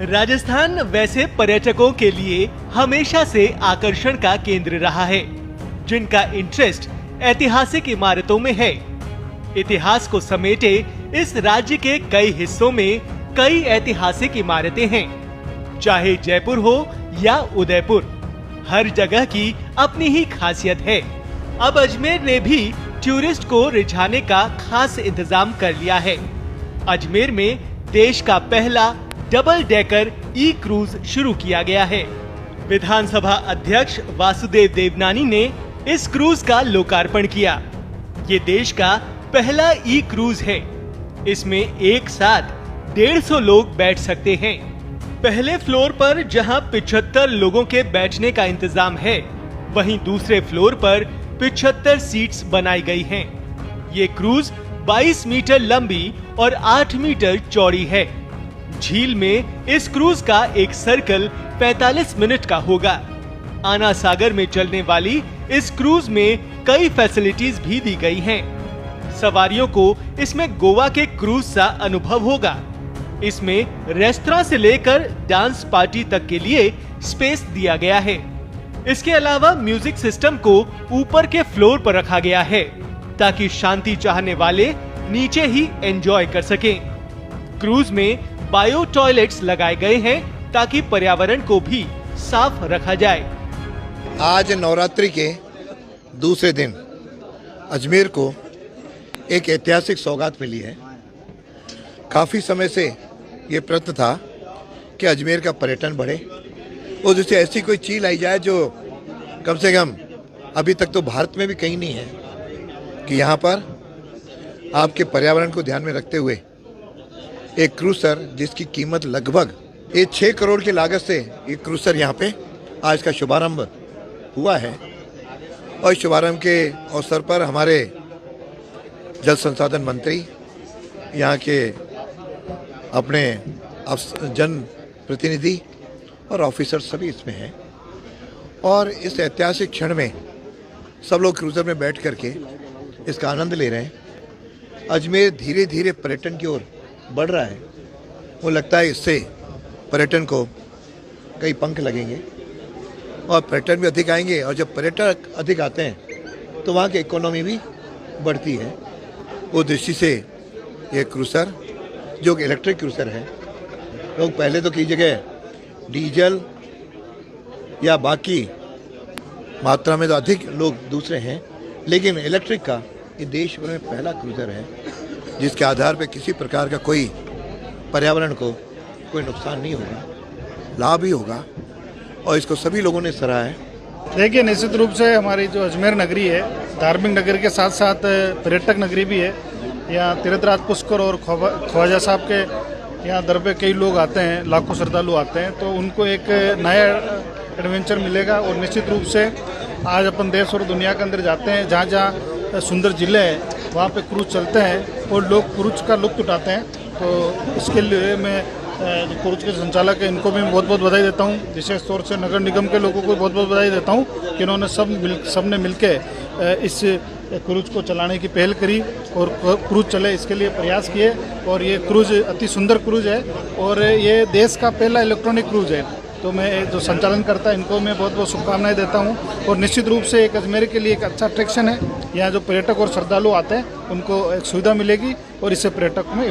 राजस्थान वैसे पर्यटकों के लिए हमेशा से आकर्षण का केंद्र रहा है, जिनका इंटरेस्ट ऐतिहासिक इमारतों में है। इतिहास को समेटे इस राज्य के कई हिस्सों में कई ऐतिहासिक इमारतें हैं। चाहे जयपुर हो या उदयपुर, हर जगह की अपनी ही खासियत है। अब अजमेर ने भी टूरिस्ट को रिझाने का खास इंतजाम कर लिया है। अजमेर में देश का पहला डबल डेकर ई क्रूज शुरू किया गया है। विधानसभा अध्यक्ष वासुदेव देवनानी ने इस क्रूज का लोकार्पण किया। ये देश का पहला ई क्रूज है। इसमें एक साथ 150 लोग बैठ सकते हैं। पहले फ्लोर पर जहां 75 लोगों के बैठने का इंतजाम है, वहीं दूसरे फ्लोर पर 75 सीट्स बनाई गई हैं। ये क्रूज 22 मीटर लंबी और 8 मीटर चौड़ी है। झील में इस क्रूज का एक सर्कल 45 मिनट का होगा। आना सागर में चलने वाली इस क्रूज में कई फैसिलिटीज भी दी गई हैं। सवारियों को इसमें गोवा के क्रूज सा अनुभव होगा। इसमें रेस्तरां से लेकर डांस पार्टी तक के लिए स्पेस दिया गया है। इसके अलावा म्यूजिक सिस्टम को ऊपर के फ्लोर पर रखा गया है, ताकि शांति चाहने वाले नीचे ही एंजॉय कर सकें। क्रूज में बायो टॉयलेट्स लगाए गए हैं, ताकि पर्यावरण को भी साफ रखा जाए। आज नवरात्रि के दूसरे दिन अजमेर को एक ऐतिहासिक सौगात मिली है। काफ़ी समय से ये प्रयत्न था कि अजमेर का पर्यटन बढ़े और जिससे ऐसी कोई चीज़ लाई जाए जो कम से कम अभी तक तो भारत में भी कहीं नहीं है, कि यहाँ पर आपके पर्यावरण को ध्यान में रखते हुए एक क्रूजर जिसकी कीमत लगभग 6 करोड़ की लागत से एक क्रूजर यहाँ पे आज का शुभारंभ हुआ है। और शुभारंभ के अवसर पर हमारे जल संसाधन मंत्री, यहाँ के अपने जन प्रतिनिधि और ऑफिसर सभी इसमें हैं। और इस ऐतिहासिक क्षण में सब लोग क्रूजर में बैठ करके इसका आनंद ले रहे हैं। अजमेर धीरे धीरे पर्यटन की ओर बढ़ रहा है। वो लगता है इससे पर्यटन को कई पंख लगेंगे और पर्यटन भी अधिक आएंगे। और जब पर्यटक अधिक आते हैं तो वहाँ की इकोनॉमी भी बढ़ती है। वो दृष्टि से ये क्रूजर जो कि इलेक्ट्रिक क्रूजर है, लोग पहले तो की जगह डीजल या बाकी मात्रा में तो अधिक लोग दूसरे हैं, लेकिन इलेक्ट्रिक का ये देश भर में पहला क्रूजर है जिसके आधार पर किसी प्रकार का कोई पर्यावरण को कोई नुकसान नहीं होगा, लाभ ही होगा। और इसको सभी लोगों ने सराहा है। देखिए, निश्चित रूप से हमारी जो अजमेर नगरी है, धार्मिक नगरी के साथ साथ पर्यटक नगरी भी है। यहाँ तीर्थराज पुष्कर और ख्वाजा साहब के यहाँ दर पे कई लोग आते हैं, लाखों श्रद्धालु आते हैं, तो उनको एक नया एडवेंचर मिलेगा। और निश्चित रूप से आज अपन देश और दुनिया के अंदर जाते हैं, जहाँ जहाँ सुंदर जिले हैं वहाँ पे क्रूज चलते हैं और लोग क्रूज का लुत्फ उठाते हैं। तो इसके लिए मैं जो क्रूज के संचालक है इनको भी बहुत बहुत बधाई देता हूँ। विशेष तौर से नगर निगम के लोगों को बहुत बहुत बधाई देता हूँ कि इन्होंने सबने मिलके इस क्रूज को चलाने की पहल करी और क्रूज चले इसके लिए प्रयास किए। और ये क्रूज अति सुंदर क्रूज है और ये देश का पहला इलेक्ट्रॉनिक क्रूज है। तो मैं जो संचालन करता है इनको मैं बहुत बहुत शुभकामनाएं देता हूं। और निश्चित रूप से एक अजमेर के लिए एक अच्छा अट्रैक्शन है। यहाँ जो पर्यटक और श्रद्धालु आते हैं उनको एक सुविधा मिलेगी और इससे पर्यटक में